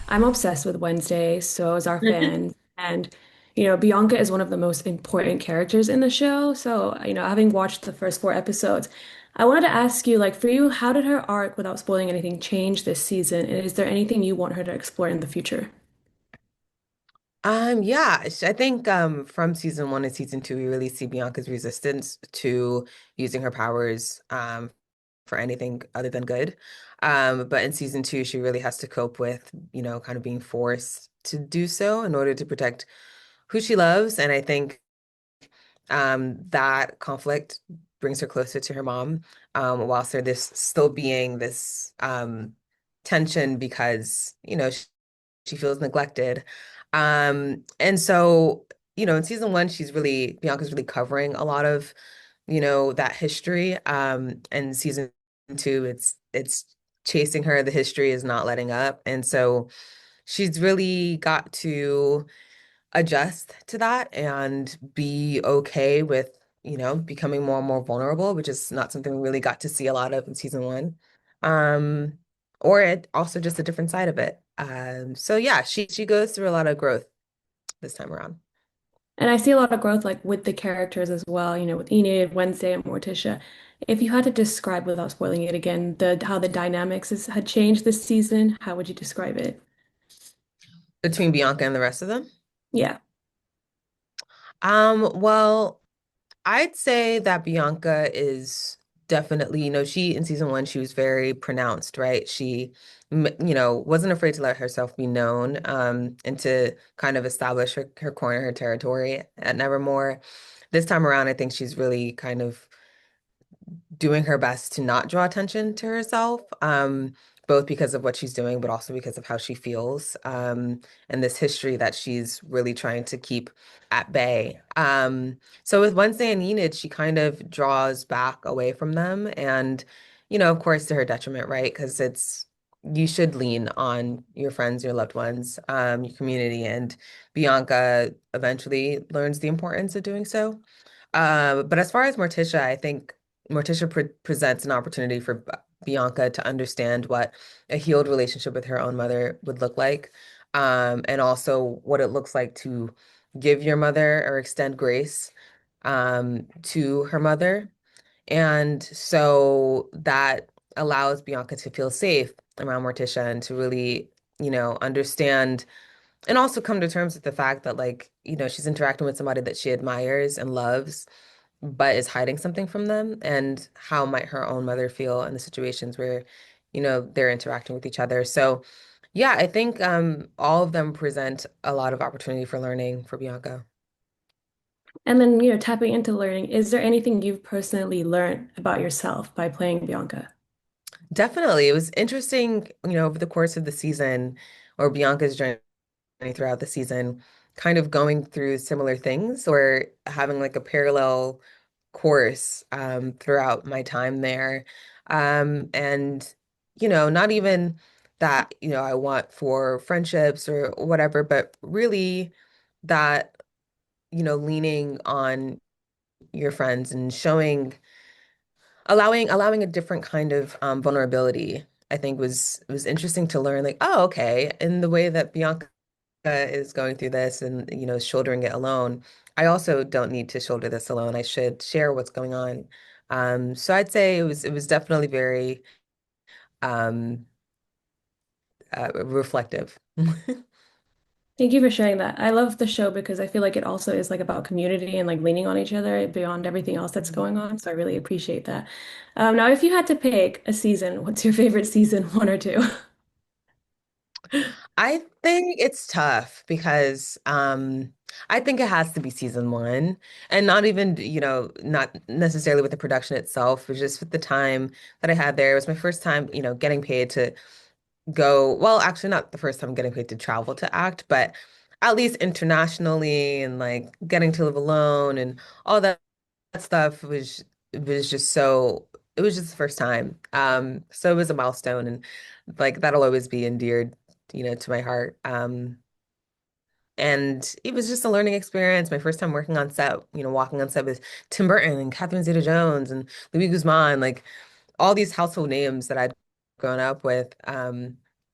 I'm obsessed with Wednesday, so is our fans. And, Bianca is one of the most important characters in the show. So, having watched the first four episodes, I wanted to ask you, like, for you, how did her arc, without spoiling anything, change this season? And is there anything you want her to explore in the future? Yeah, I think from season one to season two, we really see Bianca's resistance to using her powers for anything other than good. But in season two, she really has to cope with, kind of being forced to do so in order to protect who she loves. And I think that conflict brings her closer to her mom, whilst there this still being this tension because, she feels neglected. And so, in season one, Bianca's really covering a lot of, that history. And season two, it's chasing her. The history is not letting up. And so she's really got to adjust to that and be okay with, becoming more and more vulnerable, which is not something we really got to see a lot of in season one. Um, or it also just a different side of it. So yeah, she goes through a lot of growth this time around. And I see a lot of growth, like, with the characters as well, with Enid, Wednesday, and Morticia. If you had to describe, without spoiling it again, the how the had changed this season, how would you describe it? Between Bianca and the rest of them. Yeah. Well, I'd say that Bianca is definitely, she in season one, she was very pronounced, right? She, wasn't afraid to let herself be known, and to kind of establish her corner, her territory at Nevermore. This time around, I think she's really kind of doing her best to not draw attention to herself, both because of what she's doing, but also because of how she feels, and this history that she's really trying to keep at bay. So with Wednesday and Enid, she kind of draws back away from them, and of course, to her detriment, right? Because you should lean on your friends, your loved ones, your community, and Bianca eventually learns the importance of doing so. But as far as Morticia, I think Morticia presents an opportunity for Bianca to understand what a healed relationship with her own mother would look like, and also what it looks like to give your mother or extend grace, to her mother. And so that allows Bianca to feel safe around Morticia and to really, understand and also come to terms with the fact that, like, she's interacting with somebody that she admires and loves, but is hiding something from them. And how might her own mother feel in the situations where, they're interacting with each other. So, yeah, I think all of them present a lot of opportunity for learning for Bianca. And then, tapping into learning, is there anything you've personally learned about yourself by playing Bianca? Definitely. It was interesting, over the course of the season or Bianca's journey throughout the season, kind of going through similar things or having like a parallel course throughout my time there. And, not even that, I want for friendships or whatever, but really that, leaning on your friends and allowing a different kind of vulnerability, I think was interesting to learn, like, oh, okay, in the way that Bianca is going through this and shouldering it alone, I also don't need to shoulder this alone. I should share what's going on. So I'd say it was definitely very um reflective. Thank you for sharing that. I love the show because I feel like it also is like about community and like leaning on each other beyond everything else that's going on. So I really appreciate that. Now, if you had to pick a season, what's your favorite season, one or two? I think it's tough because I think it has to be season one, and not even, not necessarily with the production itself, but just with the time that I had there. It was my first time, getting paid to go, well, actually not the first time getting paid to travel to act, but at least internationally, and like getting to live alone and all that stuff was just so it was just the first time. So it was a milestone, and like that'll always be endeared, to my heart. And it was just a learning experience. My first time working on set, walking on set with Tim Burton and Catherine Zeta-Jones and Louis Guzman, like all these household names that I'd grown up with.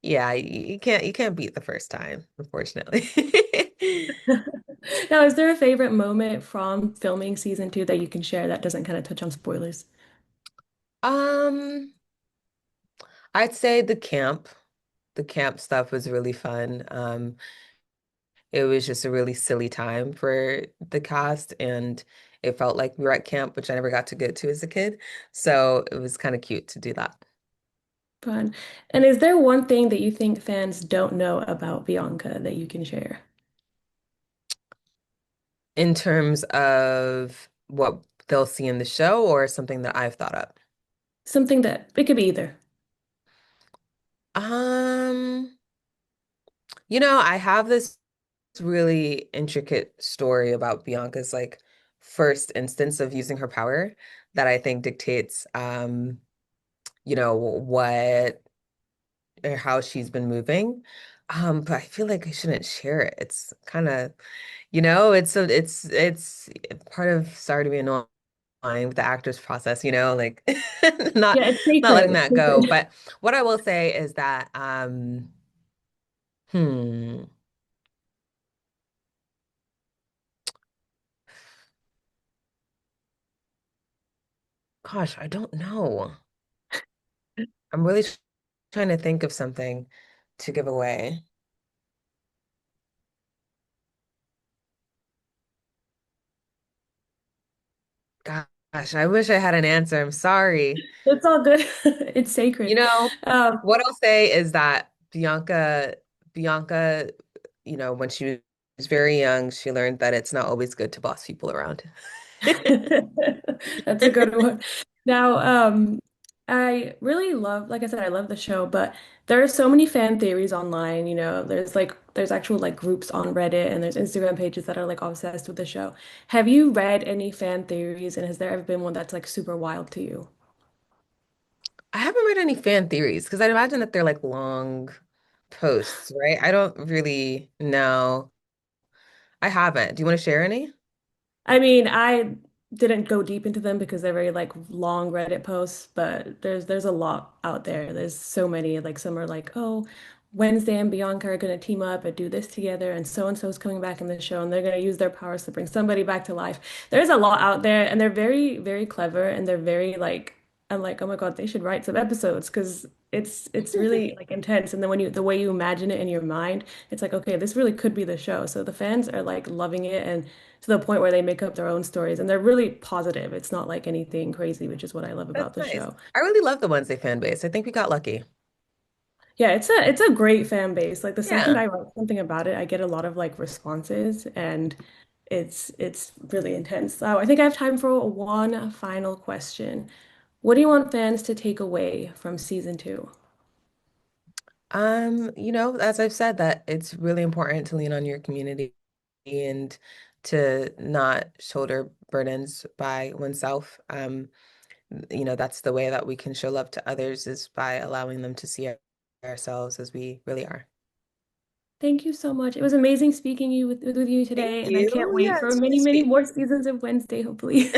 Yeah, you can't beat the first time, unfortunately. Now, is there a favorite moment from filming season two that you can share that doesn't kind of touch on spoilers? Um, I'd say the camp stuff was really fun. It was just a really silly time for the cast, and it felt like we were at camp, which I never got to go to as a kid. So it was kind of cute to do that. Fun. And is there one thing that you think fans don't know about Bianca that you can share? In terms of what they'll see in the show or something that I've thought up. Something that it could be either. Um, I have this really intricate story about Bianca's like first instance of using her power that I think dictates what or how she's been moving. But I feel like I shouldn't share it. It's kind of, it's part of sorry to be annoying with the actor's process, like not Yeah, it's not sacred. letting It's that go. sacred. But what I will say is that gosh, I don't know. I'm really trying to think of something to give away. Gosh, I wish I had an answer. I'm sorry. It's all good. It's You sacred. know, Um, what I'll say is that Bianca, when she was very young, she learned that it's not always good to boss people around. That's a good one. Now, I really love, like I said, I love the show, but there are so many fan theories online, there's actual like groups on Reddit and there's Instagram pages that are like obsessed with the show. Have you read any fan theories and has there ever been one that's like super wild to you? I haven't read any fan theories because I'd imagine that they're like long posts, right? I don't really know. I haven't. Do you want to share any? I mean, I didn't go deep into them because they're very like long Reddit posts, but there's a lot out there. There's so many. Like some are like, oh, Wednesday and Bianca are gonna team up and do this together, and so is coming back in the show, and they're gonna use their powers to bring somebody back to life. There's a lot out there, and they're very, very clever, and they're very like, I'm like, oh my God, they should write some episodes because it's really like intense. And then when the way you imagine it in your mind, it's like, okay, this really could be the show. So the fans are like loving it and to the point where they make up their own stories and they're really positive. It's not like anything crazy, which is what I love That's about the nice. show. I really love the Wednesday fan base. I think we got lucky. Yeah, it's a great fan base. Like the second Yeah. I write something about it, I get a lot of like responses and it's really intense. So I think I have time for one final question. What do you want fans to take away from season two? As I've said, that it's really important to lean on your community and to not shoulder burdens by oneself. That's the way that we can show love to others is by allowing them to see ourselves as we really are. Thank you so much. It was amazing speaking with you Thank today, and I can't you. wait Yeah, for it's really many, many sweet. more seasons of Wednesday, hopefully.